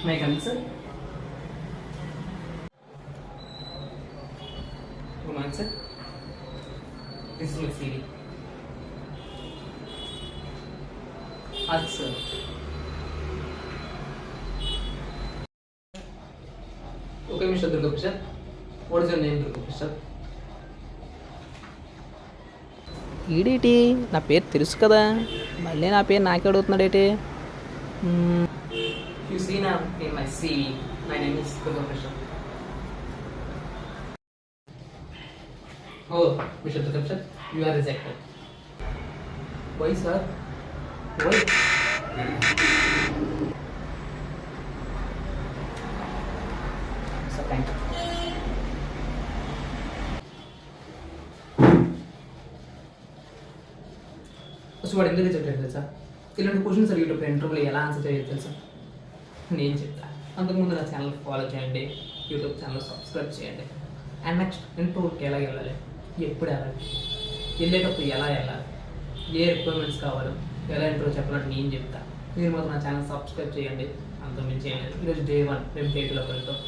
My coming sir. Good morning sir. This is my CV. అది sir. Okay mister Durgaprasad. What is your name Durgaprasad? ఈడేటి నా పేరు తెలుసు కదా, మళ్ళీ నా పేరు నాకే అడుగుతున్నాడేటి? You see now in my CV, my name is Durga Prasad. Oh, Mr. Durga Prasad, you are rejected. Why, sir? Why? Sir, thank you. So వాడు ఎందుకు రిజెక్ట్ అయ్యారు తెలుసా? ఇలాంటి క్వశ్చన్స్ అడిగేటప్పుడు ఇంటర్వ్యూలో ఎలా ఆన్సర్ చేయాలి తెలుసా? నేను చెప్తా. అంతకుముందు నా ఛానల్ ఫాలో చేయండి, యూట్యూబ్ ఛానల్ సబ్స్క్రైబ్ చేయండి. అండ్ నెక్స్ట్ ఇంటర్వ్యూకి ఎలా వెళ్ళాలి, ఎప్పుడు వెళ్ళాలి, వెళ్ళేటప్పుడు ఎలా వెళ్ళాలి, ఏ రిక్వైర్మెంట్స్ కావాలో ఎలా ఇంటర్వ్యూ చెప్పాలంటే నేను చెప్తా. మీరు మాత్రం నా ఛానల్ సబ్స్క్రైబ్ చేయండి. అంతకుమించి ఏం లేదు. ఈరోజు డే 1, రేపు డే 2లోకి వెళ్తాం.